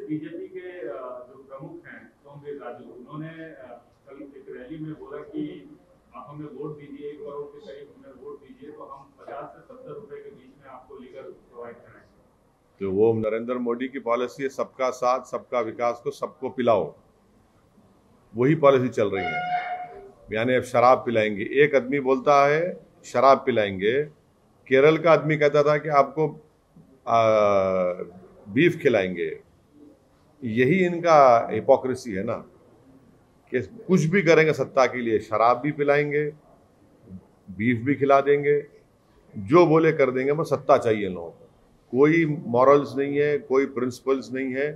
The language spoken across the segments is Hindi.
बीजेपी के जो प्रमुख हैं सोमवीर राजू, उन्होंने कल एक रैली में बोला कि आप हमें वोट दीजिए, 1 करोड़ के करीब हमें वोट दीजिए तो हम 50 से 70 रुपए के बीच में आपको लीगर प्रोवाइड कराएंगे। तो वो नरेंद्र मोदी की पॉलिसी है, सबका साथ सबका विकास को सबको पिलाओ, वही पॉलिसी चल रही है। यानी अब शराब पिलाएंगे, एक आदमी बोलता है शराब पिलाएंगे, केरल का आदमी कहता था कि आपको बीफ खिलाएंगे। यही इनका हिपोक्रेसी है ना, कि कुछ भी करेंगे सत्ता के लिए, शराब भी पिलाएंगे, बीफ भी खिला देंगे, जो बोले कर देंगे, बस सत्ता चाहिए लोगों को। कोई मॉरल्स नहीं है, कोई प्रिंसिपल्स नहीं है।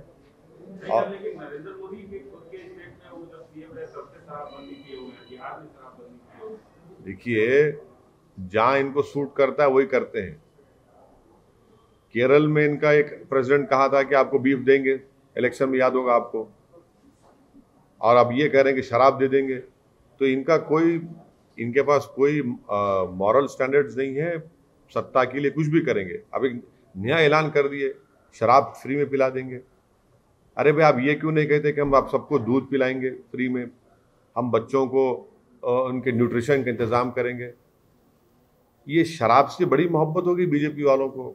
और लेकिन नरेंद्र मोदी के खुद के स्टेट में वो जब सीएम रहे तब से शराबबंदी किए हुए हैं, बिहार में शराबबंदी किए हुए हैं। देखिए, जहां इनको सूट करता है वही करते हैं। केरल में इनका एक प्रेसिडेंट कहा था कि आपको बीफ देंगे, इलेक्शन में याद होगा आपको, और अब ये कह रहे हैं कि शराब दे देंगे। तो इनके पास कोई मॉरल स्टैंडर्ड्स नहीं है, सत्ता के लिए कुछ भी करेंगे। अब एक नया ऐलान कर दिए, शराब फ्री में पिला देंगे। अरे भाई, आप ये क्यों नहीं कहते कि हम आप सबको दूध पिलाएंगे फ्री में, हम बच्चों को उनके न्यूट्रिशन का इंतजाम करेंगे। ये शराब से बड़ी मोहब्बत होगी बीजेपी वालों को,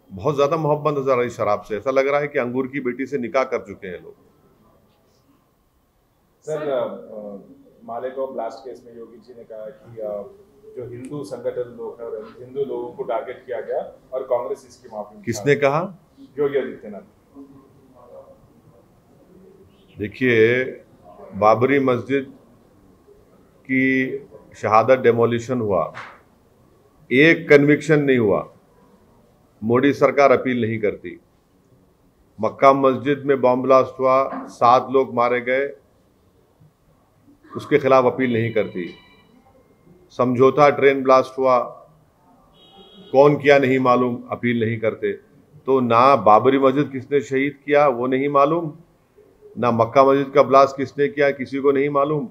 बहुत ज्यादा मोहब्बत नजर आ रही शराब से। ऐसा लग रहा है कि अंगूर की बेटी से निकाह कर चुके हैं लोग। सर, मालेगांव ब्लास्ट केस में योगी जी ने कहा कि जो हिंदू संगठन लोग हैं और हिंदू लोगों को टारगेट किया गया और कांग्रेस इसकी माफी। किसने कहा? योगी आदित्यनाथ। देखिए, बाबरी मस्जिद की शहादत डेमोलिशन हुआ, एक कन्विक्शन नहीं हुआ, मोदी सरकार अपील नहीं करती। मक्का मस्जिद में बॉम्ब ब्लास्ट हुआ, 7 लोग मारे गए, उसके खिलाफ अपील नहीं करती। समझौता ट्रेन ब्लास्ट हुआ, कौन किया नहीं मालूम, अपील नहीं करते। तो ना बाबरी मस्जिद किसने शहीद किया वो नहीं मालूम, ना मक्का मस्जिद का ब्लास्ट किसने किया किसी को नहीं मालूम,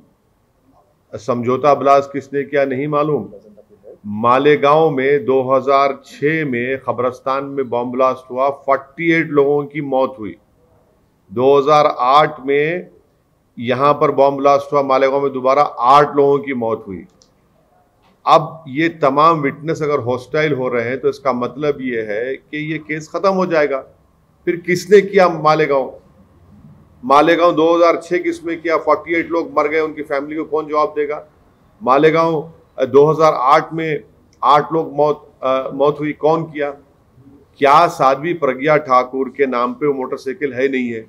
समझौता ब्लास्ट किसने किया नहीं मालूम। मालेगांव में 2006 में खबरस्तान में बॉम्ब ब्लास्ट हुआ, 48 लोगों की मौत हुई। 2008 में यहां पर बॉम्ब ब्लास्ट हुआ मालेगांव में, दोबारा 8 लोगों की मौत हुई। अब ये तमाम विटनेस अगर हॉस्टाइल हो रहे हैं तो इसका मतलब ये है कि ये केस खत्म हो जाएगा। फिर किसने किया मालेगांव 2006 किसमें किया, 48 लोग मर गए, उनकी फैमिली को कौन जवाब देगा। मालेगांव 2008 में 8 लोग मौत हुई, कौन किया। क्या साध्वी प्रज्ञा ठाकुर के नाम पे वो मोटरसाइकिल है नहीं है।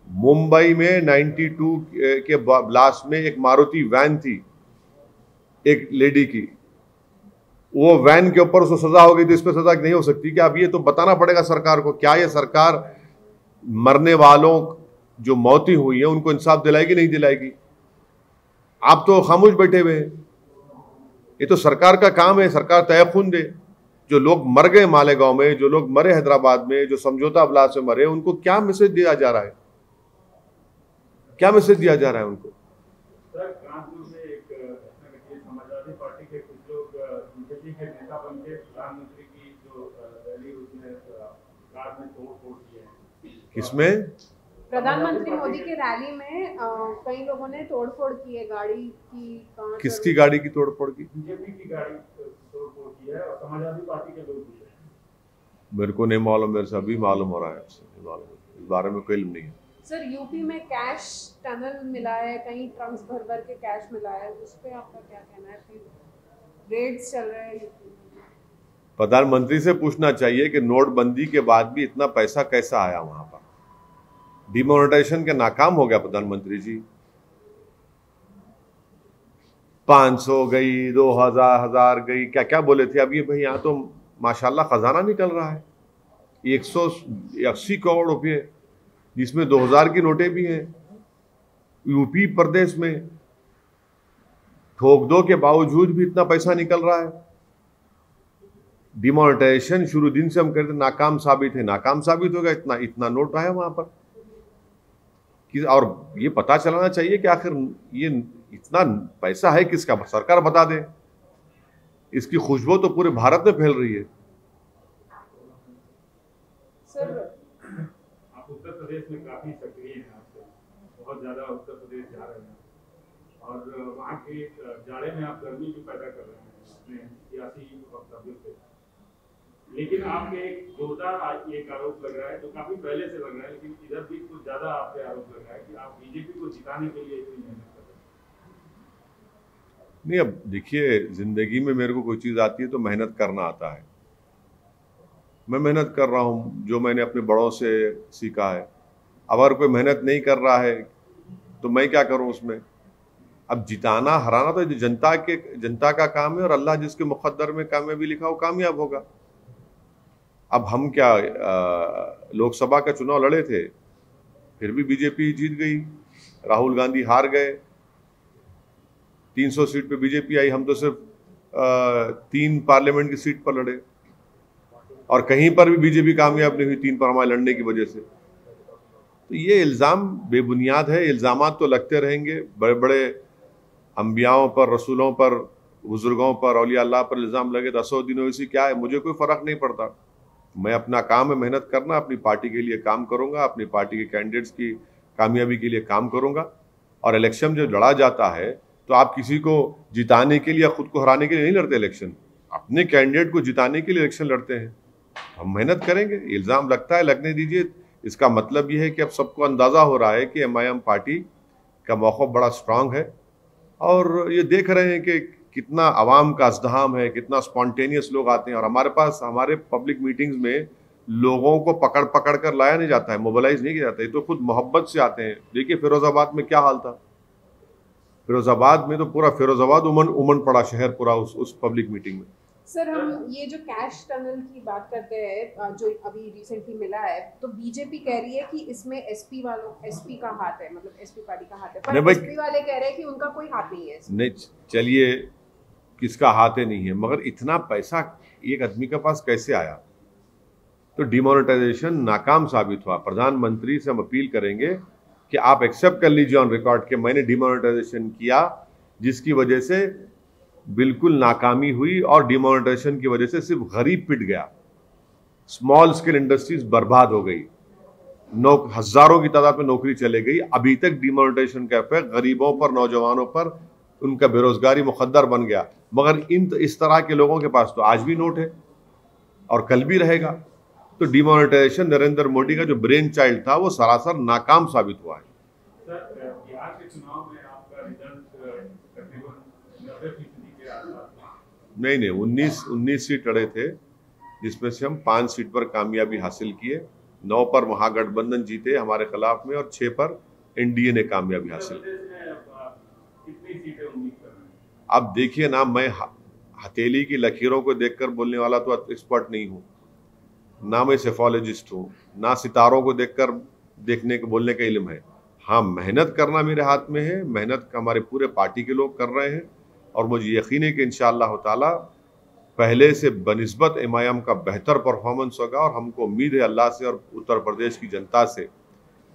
मुंबई में 92 के ब्लास्ट में एक मारुति वैन थी एक लेडी की, वो वैन के ऊपर उसको सजा हो गई, तो इस पर सजा नहीं हो सकती क्या? अब ये तो बताना पड़ेगा सरकार को। क्या ये सरकार मरने वालों जो मौतें हुई हैं उनको इंसाफ दिलाएगी नहीं दिलाएगी? आप तो खामोश बैठे हुए हैं। ये तो सरकार का काम है, सरकार तय खून दे। जो लोग मर गए मालेगांव में, जो लोग मरे हैदराबाद में, जो समझौता ब्लास्ट में मरे, उनको क्या मैसेज दिया जा रहा है, क्या मैसेज दिया जा रहा है उनको? सर, कानपुर में एक समाजवादी पार्टी के कुछ लोग बीजेपी के नेता बनके प्रधानमंत्री की जो रैली उसमें कार में तोड़ किए। किसमें? प्रधानमंत्री मोदी की रैली में कई लोगों ने तोड़फोड़ की है, गाड़ी की कांच। किसकी गाड़ी की तोड़फोड़ की? बीजेपी की गाड़ी तोड़फोड़ की है और समाजवादी पार्टी के लोग भी हैं। मेरे को नहीं मालूम, मेरे से अभी मालूम हो रहा है, इस बारे में कोई इल्म नहीं है। सर, यूपी में कैश टनल मिला है, कहीं ट्रंक्स भर भर के कैश मिला है, उस पे आपका क्या कहना है? फिर रेड्स चल रहे हैं यूपी में। प्रधानमंत्री से पूछना चाहिए कि नोटबंदी के बाद भी इतना पैसा कैसा आया वहां पर। डिमोनेटाइजेशन के नाकाम हो गया प्रधानमंत्री जी। 500 गई, 2000 गई, क्या क्या बोले थे। अब ये भाई यहाँ तो माशाल्लाह खजाना निकल रहा है, 180 करोड़ रुपये, जिसमें 2000 की नोटें भी हैं। यूपी प्रदेश में ठोक दो के बावजूद भी इतना पैसा निकल रहा है। डिमोनेटाइजेशन शुरू दिन से हम कहते नाकाम साबित है, नाकाम साबित हो गया। इतना नोट आया वहां पर। और ये पता चलाना चाहिए कि आखिर ये इतना पैसा है किसका, सरकार बता दे। इसकी खुशबू तो पूरे भारत में फैल रही है। सर, प्रदेश में काफी सक्रिय हैं आपसे, बहुत ज्यादा उत्तर प्रदेश जा रहे हैं और वहाँ के जाड़े में आप गर्मी भी पैदा कर रहे हैं अपने सियासी वक्तव्यों से। लेकिन आप एक जोरदार एक आरोप लग रहा है जो काफी पहले से लग रहा है, लेकिन इधर भी कुछ ज्यादा आप पे आरोप लग रहा है कि आप बीजेपी को जिताने के लिए इतनी मेहनत कर रहे हैं। नहीं, अब देखिए, जिंदगी में मेरे को कोई चीज़ आती है तो मेहनत करना आता है। मैं मेहनत कर रहा हूँ जो मैंने अपने बड़ों से सीखा है। अगर कोई मेहनत नहीं कर रहा है तो मैं क्या करूँ उसमें। अब जिताना हराना तो जनता का काम है और अल्लाह जिसके मुक़द्दर में कामयाबी लिखा वो कामयाब होगा। अब हम क्या लोकसभा का चुनाव लड़े थे, फिर भी बीजेपी जीत गई, राहुल गांधी हार गए, 300 सीट पे बीजेपी आई, हम तो सिर्फ 3 पार्लियामेंट की सीट पर लड़े और कहीं पर भी बीजेपी कामयाब नहीं हुई 3 पर हमारे लड़ने की वजह से। तो ये इल्ज़ाम बेबुनियाद है। इल्ज़ामात तो लगते रहेंगे, बड़े बड़े अंबियाओं पर, रसूलों पर, बुजुर्गों पर, औलिया अल्लाह पर इल्ज़ाम लगे 10 दिनों से क्या है, मुझे कोई फ़र्क नहीं पड़ता। मैं अपना काम है मेहनत करना, अपनी पार्टी के लिए काम करूंगा, अपनी पार्टी के कैंडिडेट्स की कामयाबी के लिए काम करूंगा। और इलेक्शन जब लड़ा जाता है तो आप किसी को जिताने के लिए, खुद को हराने के लिए नहीं लड़ते इलेक्शन, अपने कैंडिडेट को जिताने के लिए इलेक्शन लड़ते हैं। हम मेहनत करेंगे, इल्ज़ाम लगता है लगने दीजिए। इसका मतलब ये है कि अब सबको अंदाज़ा हो रहा है कि MIM पार्टी का मौक़िफ़ बड़ा स्ट्रांग है और ये देख रहे हैं कि कितना आवाम का अज़्दहाम है, कितना स्पॉन्टेनियस लोग आते हैं। और हमारे पास, हमारे पब्लिक मीटिंग्स में लोगों को पकड़ पकड़ कर लाया नहीं जाता है, मोबिलाइज नहीं किया जाता है, तो खुद मोहब्बत से आते हैं। देखिए फिरोज़ाबाद में क्या हाल था, फिरोज़ाबाद में तो पूरा फिरोज़ाबाद उमन पड़ा शहर पूरा उस पब्लिक मीटिंग में। सर, हम ये जो कैश टनल की बात करते हैं जो अभी रिसेंटली मिला है, तो बीजेपी कह रही है कि इसमें एसपी का हाथ है, मतलब एसपी पार्टी का हाथ है, पर एसपी वाले कह रहे हैं कि उनका कोई हाथ नहीं है। नहीं, चलिए किसका हाथ है नहीं है, मगर इतना पैसा एक आदमी के पास कैसे आया? तो डिमोनेटाइजेशन नाकाम साबित हुआ। प्रधानमंत्री से हम अपील करेंगे कि आप एक्सेप्ट कर लीजिए ऑन रिकॉर्ड कि मैंने डिमोनेटाइजेशन किया, जिसकी वजह से बिल्कुल नाकामी हुई और डिमोनेटाइजेशन की वजह से सिर्फ गरीब पिट गया, स्मॉल स्केल इंडस्ट्रीज बर्बाद हो गई, हजारों की तादाद में नौकरी चले गई। अभी तक डिमोनेटाइजेशन का इफेक्ट गरीबों पर, नौजवानों पर, उनका बेरोजगारी मुकद्दर बन गया। मगर इस तरह के लोगों के पास तो आज भी नोट है और कल भी रहेगा। तो डिमोनेटाइजेशन नरेंद्र मोदी का जो ब्रेन चाइल्ड था वो सरासर नाकाम साबित हुआ है। सर, बिहार के चुनाव में आपका रिजल्ट तकरीबन 90% के आसपास। नहीं, 19 सीट लड़े थे, जिसमें से हम 5 सीट पर कामयाबी हासिल किए। 9 पर महागठबंधन जीते हमारे खिलाफ में और 6 पर NDA ने कामयाबी हासिल की। कितनी सीटें उम्मीद कर रहे हैं? अब देखिए ना, मैं हथेली की लकीरों को देखकर बोलने वाला तो एक्सपर्ट नहीं हूँ, ना मैं सेफोलॉजिस्ट हूँ, ना सितारों को देखकर बोलने का इल्म है। हाँ, मेहनत करना मेरे हाथ में है, मेहनत हमारे पूरे पार्टी के लोग कर रहे हैं और मुझे यकीन है कि इंशाअल्लाह ताला पहले से बनिस्बत MIM का बेहतर परफॉर्मेंस होगा। और हमको उम्मीद है अल्लाह से और उत्तर प्रदेश की जनता से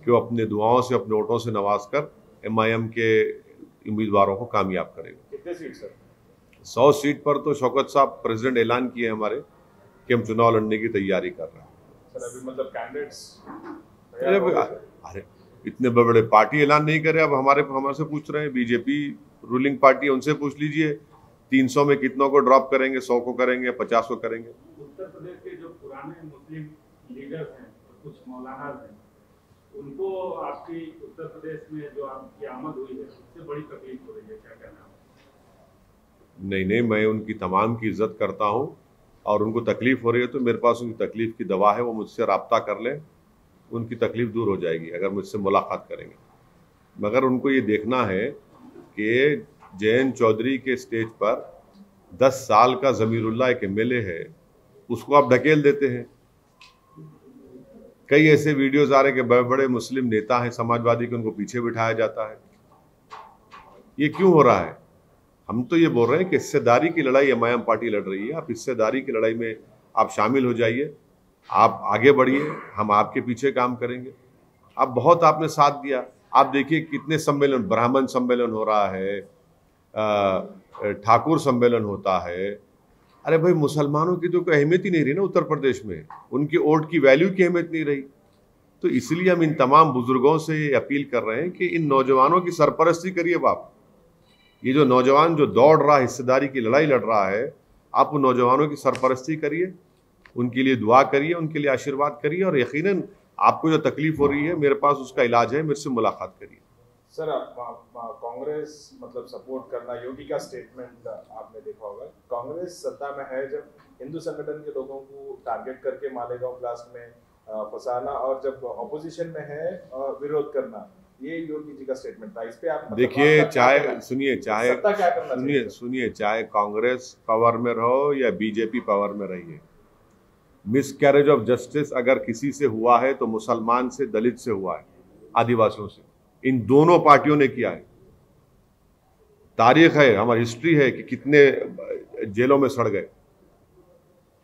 कि वो अपने दुआओं से, अपने वोटों से नवाज कर MIM के उम्मीदवारों को कामयाब करेगा। कितने सीट सर? 100 सीट पर तो शौकत साहब प्रेसिडेंट ऐलान किए हमारे कि हम चुनाव लड़ने की तैयारी कर रहे हैं। सर अभी मतलब कैंडिडेट्स, अरे इतने बड़े पार्टी ऐलान नहीं करे, अब हमारे से पूछ रहे हैं। बीजेपी रूलिंग पार्टी, उनसे पूछ लीजिए 300 में कितनों को ड्रॉप करेंगे, 100 को करेंगे, 50 को करेंगे। उत्तर प्रदेश के जो पुराने मुस्लिम लीडर्स हैं, कुछ मौलाना हैं, उनको आपकी उत्तर प्रदेश में जो आपकी आमद हुई है उससे बड़ी तकलीफ हो रही है, क्या कहना है? नहीं, मैं उनकी तमाम की इज्जत करता हूँ और उनको तकलीफ हो रही है तो मेरे पास उनकी तकलीफ की दवा है, वो मुझसे रब्ता कर लें, उनकी तकलीफ दूर हो जाएगी अगर मुझसे मुलाकात करेंगे। मगर उनको ये देखना है कि जयंत चौधरी के स्टेज पर 10 साल का ज़मीरुल्लाह एक MLA है, उसको आप ढकेल देते हैं। कई ऐसे वीडियोस आ रहे हैं कि बड़े बड़े मुस्लिम नेता हैं समाजवादी के, उनको पीछे बिठाया जाता है। ये क्यों हो रहा है? हम तो ये बोल रहे हैं कि हिस्सेदारी की लड़ाई MIM पार्टी लड़ रही है। आप हिस्सेदारी की लड़ाई में आप शामिल हो जाइए, आप आगे बढ़िए, हम आपके पीछे काम करेंगे। आप बहुत आपने साथ दिया, आप देखिए कितने सम्मेलन, ब्राह्मण सम्मेलन हो रहा है, ठाकुर सम्मेलन होता है। अरे भाई, मुसलमानों की तो कोई अहमियत ही नहीं रही ना उत्तर प्रदेश में, उनकी वोट की वैल्यू की अहमियत नहीं रही। तो इसलिए हम इन तमाम बुजुर्गों से ये अपील कर रहे हैं कि इन नौजवानों की सरपरस्ती करिए बाप। ये जो नौजवान जो दौड़ रहा है, हिस्सेदारी की लड़ाई लड़ रहा है, आप उन नौजवानों की सरपरस्ती करिए, उनके लिए दुआ करिए, उनके लिए आशीर्वाद करिए, और यकीनन आपको जो तकलीफ हो रही है मेरे पास उसका इलाज है, मेरे से मुलाकात करिए। सर, कांग्रेस मतलब सपोर्ट करना, योगी का स्टेटमेंट आपने देखा होगा, कांग्रेस सत्ता में है जब हिंदू संगठन के लोगों को टारगेट करके मालेगांव ब्लास्ट में फंसाना, और जब ऑपोजिशन में है विरोध करना, ये योगी जी का स्टेटमेंट था। इस पे आप देखिए, चाहे सुनिए चाहे कांग्रेस पावर में रहो या बीजेपी पावर में रही है, मिसकैरेज ऑफ जस्टिस अगर किसी से हुआ है तो मुसलमान से, दलित से हुआ है, आदिवासियों से। इन दोनों पार्टियों ने किया है। तारीख है, हमारी हिस्ट्री है कि कितने जेलों में सड़ गए।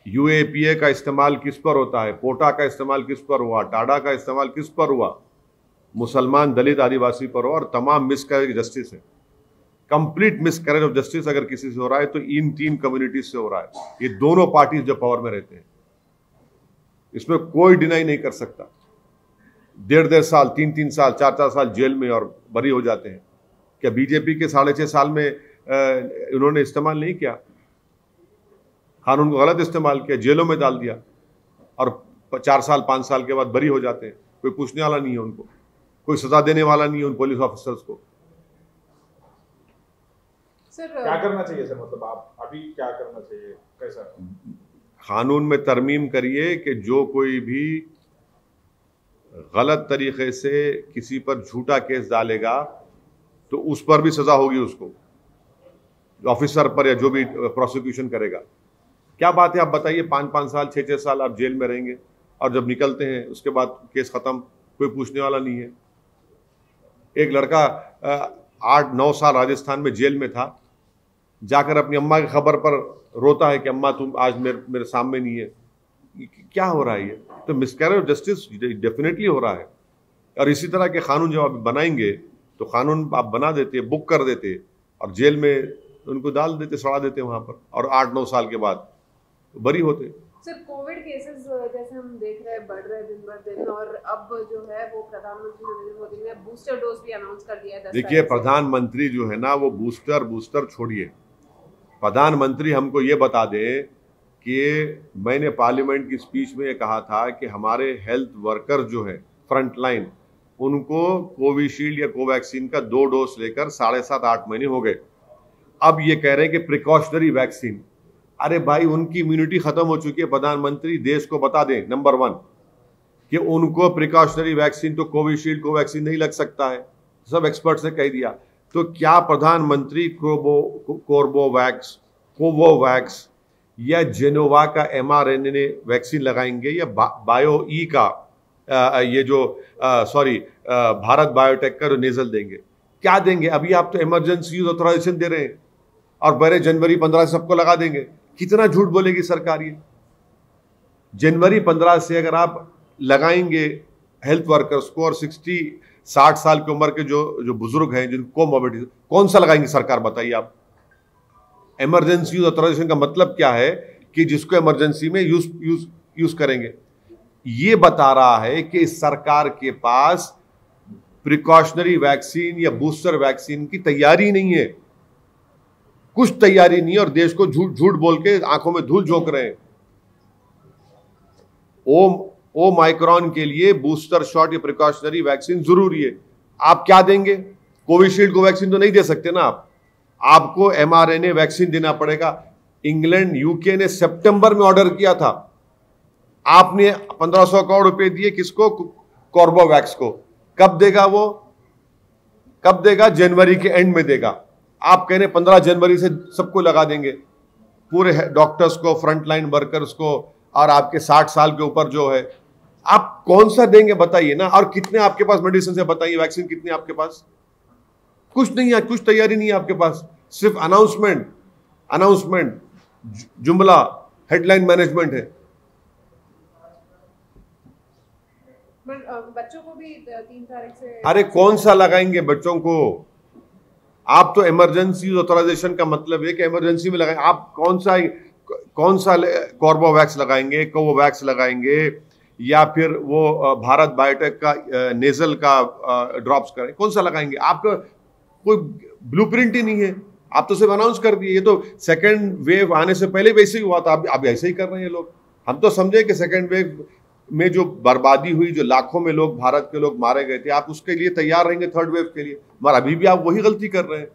यूएपीए का इस्तेमाल किस पर होता है, पोटा का इस्तेमाल किस पर हुआ, टाडा का इस्तेमाल किस पर हुआ, मुसलमान, दलित, आदिवासी पर हुआ। और तमाम मिसकैरेज जस्टिस है, कंप्लीट मिसकैरेज ऑफ जस्टिस अगर किसी से हो रहा है तो इन 3 कम्युनिटीज से हो रहा है। ये दोनों पार्टीज जो पावर में रहते हैं, इसमें कोई डिनाई नहीं कर सकता। 1.5 साल, 3 साल, 4 साल जेल में और बरी हो जाते हैं। क्या बीजेपी के 6.5 साल में उन्होंने इस्तेमाल नहीं किया? कानून को गलत इस्तेमाल किया, जेलों में डाल दिया, और 4 साल 5 साल के बाद बरी हो जाते हैं। कोई पूछने वाला नहीं है उनको, कोई सजा देने वाला नहीं है उन पुलिस ऑफिसर्स को। सर, क्या करना चाहिए सर? मतलब आप अभी क्या करना चाहिए, कैसा? कानून में तरमीम करिए कि जो कोई भी गलत तरीके से किसी पर झूठा केस डालेगा तो उस पर भी सजा होगी, उसको, ऑफिसर पर या जो भी प्रोसिक्यूशन करेगा। क्या बात है, आप बताइए, 5-5 साल 6-6 साल आप जेल में रहेंगे और जब निकलते हैं उसके बाद केस खत्म, कोई पूछने वाला नहीं है। एक लड़का 8-9 साल राजस्थान में जेल में था, जाकर अपनी अम्मा की खबर पर रोता है कि अम्मा तुम आज मेरे सामने नहीं है। क्या हो रहा है ये? तो मिसकैरेज ऑफ जस्टिस डेफिनेटली हो रहा है। और इसी तरह के कानून जब आप बनाएंगे तो कानून आप बना देते, बुक कर देते और जेल में उनको डाल देते, सड़ा देते वहां पर, और 8-9 साल के बाद बरी होते। सर, कोविड केसेस जैसे हम देख रहे हैं बढ़ रहे हैं दिन बर दिन, और अब जो है वो प्रधानमंत्री नरेंद्र मोदी ने बूस्टर डोज भी अनाउंस कर दिया है। देखिए, प्रधानमंत्री जो है ना, वो बूस्टर छोड़िए, प्रधानमंत्री हमको ये बता दे कि मैंने पार्लियामेंट की स्पीच में ये कहा था कि हमारे हेल्थ वर्कर जो है फ्रंट लाइन, उनको कोविशील्ड या कोवैक्सीन का 2 डोज लेकर 7.5-8 महीने हो गए। अब ये कह रहे हैं कि प्रिकॉशनरी वैक्सीन। अरे भाई, उनकी इम्यूनिटी खत्म हो चुकी है। प्रधानमंत्री देश को बता दें, नंबर 1, कि उनको प्रिकॉशनरी वैक्सीन तो कोविशील्ड कोवैक्सीन नहीं लग सकता है, सब एक्सपर्ट्स ने कह दिया। तो क्या प्रधानमंत्री कोवोवैक्स या जेनोवा का mRNA वैक्सीन लगाएंगे, या बायो ई का भारत बायोटेक का जो नेजल देंगे? क्या देंगे? अभी आप तो इमरजेंसी यूज ऑथराइजेशन दे रहे हैं और बड़े जनवरी 15 से सबको लगा देंगे। कितना झूठ बोलेगी सरकार ये? जनवरी 15 से अगर आप लगाएंगे हेल्थ वर्कर्स को, और 60 साल की उम्र के जो बुजुर्ग हैं जिनको कोमोर्बिडिटी, कौन सा लगाएंगे सरकार, बताइए आप? इमरजेंसी यूज ऑथराइजेशन का मतलब क्या है? कि जिसको इमरजेंसी में यूज करेंगे। ये बता रहा है कि इस सरकार के पास प्रिकॉशनरी वैक्सीन या बूस्टर वैक्सीन की तैयारी नहीं है, कुछ तैयारी नहीं है, और देश को झूठ बोल के आंखों में धूल झोंक रहे हैं। ओमाइक्रॉन के लिए बूस्टर शॉट या प्रिकॉशनरी वैक्सीन जरूरी है। आप क्या देंगे? कोविशील्ड कोवैक्सीन तो नहीं दे सकते ना आपको mRNA वैक्सीन देना पड़ेगा। इंग्लैंड, यूके ने सितंबर में ऑर्डर किया था, आपने 1500 करोड़ रुपए दिए किसको? कॉर्बोवैक्स को। कब देगा वो? कब देगा? जनवरी के एंड में देगा। आप कह रहे 15 जनवरी से सबको लगा देंगे, पूरे डॉक्टर्स को, फ्रंटलाइन वर्कर्स को, और आपके 60 साल के ऊपर जो है। आप कौन सा देंगे बताइए ना? और कितने आपके पास मेडिसिन है बताइए, वैक्सीन कितने आपके पास? कुछ नहीं है, कुछ तैयारी नहीं है आपके पास, सिर्फ अनाउंसमेंट, जुमला, हेडलाइन मैनेजमेंट है। बच्चों को भी 3 तारीख से। अरे कौन सा लगाएंगे बच्चों को? आप तो इमरजेंसी ऑथराइजेशन का मतलब है कि इमरजेंसी में लगाएंगे। आप कौन सा कॉर्बोवैक्स लगाएंगे, कोवोवैक्स लगाएंगे, या फिर वो भारत बायोटेक का नेजल का ड्रॉप्स करें, कौन सा लगाएंगे? आपका कोई ब्लूप्रिंट ही नहीं है, आप तो सिर्फ अनाउंस कर दिए। ये तो सेकेंड वेव आने से पहले वैसे ही हुआ था, अब ऐसे ही कर रहे हैं लोग। हम तो समझे कि सेकेंड वेव में जो बर्बादी हुई, जो लाखों में लोग, भारत के लोग मारे गए थे, आप उसके लिए तैयार रहेंगे थर्ड वेव के लिए, मगर अभी भी आप वही गलती कर रहे हैं।